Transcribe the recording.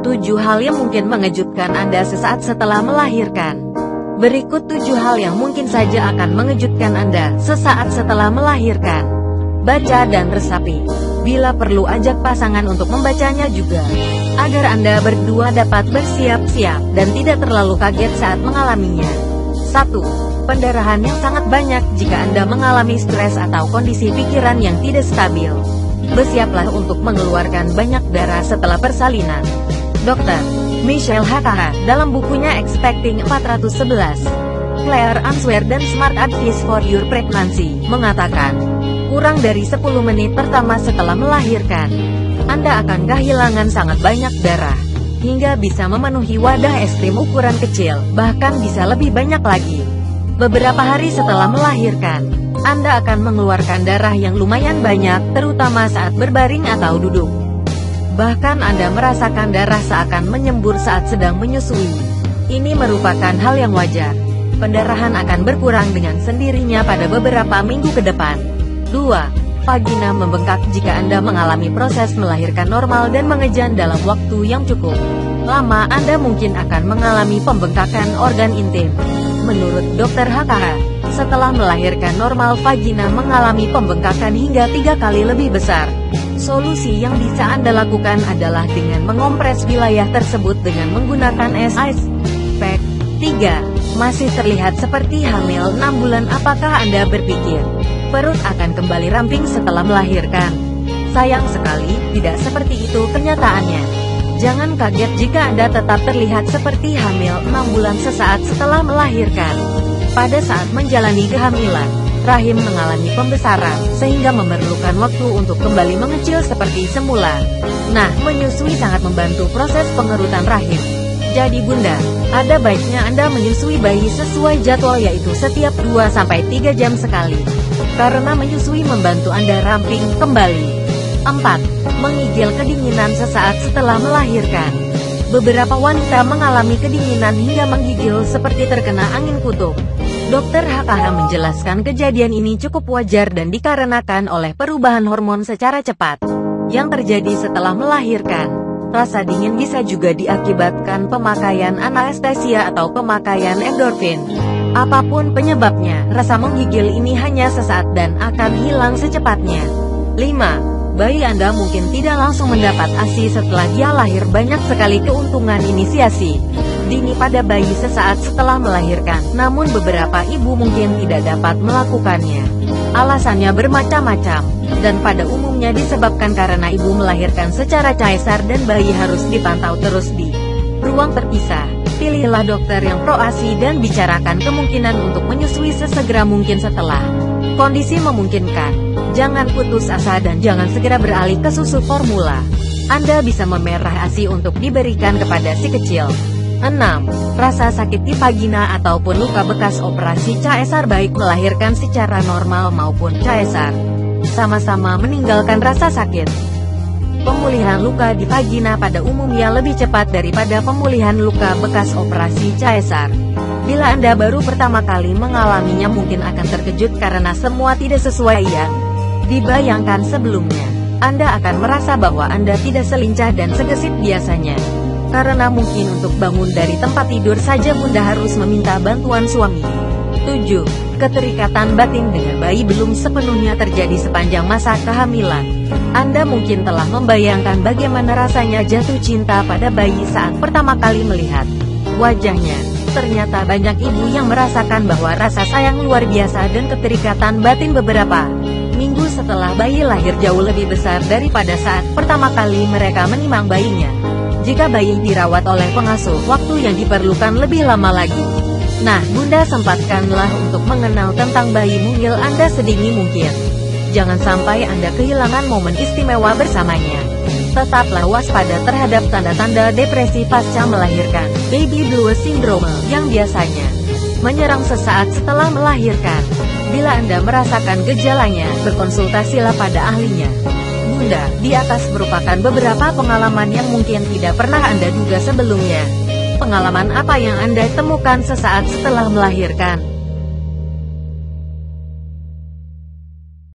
7 hal yang mungkin mengejutkan Anda sesaat setelah melahirkan. Berikut 7 hal yang mungkin saja akan mengejutkan Anda sesaat setelah melahirkan. Baca dan resapi. Bila perlu ajak pasangan untuk membacanya juga, agar Anda berdua dapat bersiap-siap dan tidak terlalu kaget saat mengalaminya. 1. Pendarahan yang sangat banyak. Jika Anda mengalami stres atau kondisi pikiran yang tidak stabil, bersiaplah untuk mengeluarkan banyak darah setelah persalinan. Dr. Michelle HKH, dalam bukunya Expecting 411, Clear Answer dan Smart Advice for Your Pregnancy, mengatakan, kurang dari 10 menit pertama setelah melahirkan, Anda akan kehilangan sangat banyak darah, hingga bisa memenuhi wadah es krim ukuran kecil, bahkan bisa lebih banyak lagi. Beberapa hari setelah melahirkan, Anda akan mengeluarkan darah yang lumayan banyak, terutama saat berbaring atau duduk. Bahkan Anda merasakan darah seakan menyembur saat sedang menyusui. Ini merupakan hal yang wajar. Pendarahan akan berkurang dengan sendirinya pada beberapa minggu ke depan. 2. Vagina membengkak. Jika Anda mengalami proses melahirkan normal dan mengejan dalam waktu yang cukup lama, Anda mungkin akan mengalami pembengkakan organ intim. Menurut Dr. HKH, setelah melahirkan normal, vagina mengalami pembengkakan hingga 3 kali lebih besar. Solusi yang bisa Anda lakukan adalah dengan mengompres wilayah tersebut dengan menggunakan ice pack. 3. Masih terlihat seperti hamil 6 bulan. Apakah Anda berpikir perut akan kembali ramping setelah melahirkan? Sayang sekali, tidak seperti itu kenyataannya. Jangan kaget jika Anda tetap terlihat seperti hamil 6 bulan sesaat setelah melahirkan. Pada saat menjalani kehamilan, rahim mengalami pembesaran, sehingga memerlukan waktu untuk kembali mengecil seperti semula. Nah, menyusui sangat membantu proses pengerutan rahim. Jadi Bunda, ada baiknya Anda menyusui bayi sesuai jadwal, yaitu setiap 2-3 jam sekali. Karena menyusui membantu Anda ramping kembali. 4. Mengigil kedinginan sesaat setelah melahirkan. Beberapa wanita mengalami kedinginan hingga menggigil seperti terkena angin kutub. Dr. HKH menjelaskan kejadian ini cukup wajar dan dikarenakan oleh perubahan hormon secara cepat yang terjadi setelah melahirkan. Rasa dingin bisa juga diakibatkan pemakaian anestesia atau pemakaian endorfin. Apapun penyebabnya, rasa menggigil ini hanya sesaat dan akan hilang secepatnya. 5. Bayi Anda mungkin tidak langsung mendapat ASI setelah dia lahir. Banyak sekali keuntungan inisiasi dini pada bayi sesaat setelah melahirkan, namun beberapa ibu mungkin tidak dapat melakukannya. Alasannya bermacam-macam, dan pada umumnya disebabkan karena ibu melahirkan secara caesar dan bayi harus dipantau terus di ruang terpisah. Pilihlah dokter yang pro ASI dan bicarakan kemungkinan untuk menyusui sesegera mungkin setelah kondisi memungkinkan. Jangan putus asa dan jangan segera beralih ke susu formula. Anda bisa memerah ASI untuk diberikan kepada si kecil. 6. Rasa sakit di vagina ataupun luka bekas operasi caesar, baik melahirkan secara normal maupun caesar, sama-sama meninggalkan rasa sakit. Pemulihan luka di vagina pada umumnya lebih cepat daripada pemulihan luka bekas operasi caesar. Bila Anda baru pertama kali mengalaminya, mungkin akan terkejut karena semua tidak sesuai yang dibayangkan sebelumnya. Anda akan merasa bahwa Anda tidak selincah dan segesit biasanya. Karena mungkin untuk bangun dari tempat tidur saja Bunda harus meminta bantuan suami. 7. Keterikatan batin dengan bayi belum sepenuhnya terjadi sepanjang masa kehamilan. Anda mungkin telah membayangkan bagaimana rasanya jatuh cinta pada bayi saat pertama kali melihat wajahnya. Ternyata banyak ibu yang merasakan bahwa rasa sayang luar biasa dan keterikatan batin beberapa minggu setelah bayi lahir jauh lebih besar daripada saat pertama kali mereka menimang bayinya. Jika bayi dirawat oleh pengasuh, waktu yang diperlukan lebih lama lagi. Nah, Bunda sempatkanlah untuk mengenal tentang bayi mungil Anda sedini mungkin. Jangan sampai Anda kehilangan momen istimewa bersamanya. Tetaplah waspada terhadap tanda-tanda depresi pasca melahirkan, baby blues syndrome, yang biasanya menyerang sesaat setelah melahirkan. Bila Anda merasakan gejalanya, berkonsultasilah pada ahlinya. Bunda, di atas merupakan beberapa pengalaman yang mungkin tidak pernah Anda duga sebelumnya. Pengalaman apa yang Anda temukan sesaat setelah melahirkan?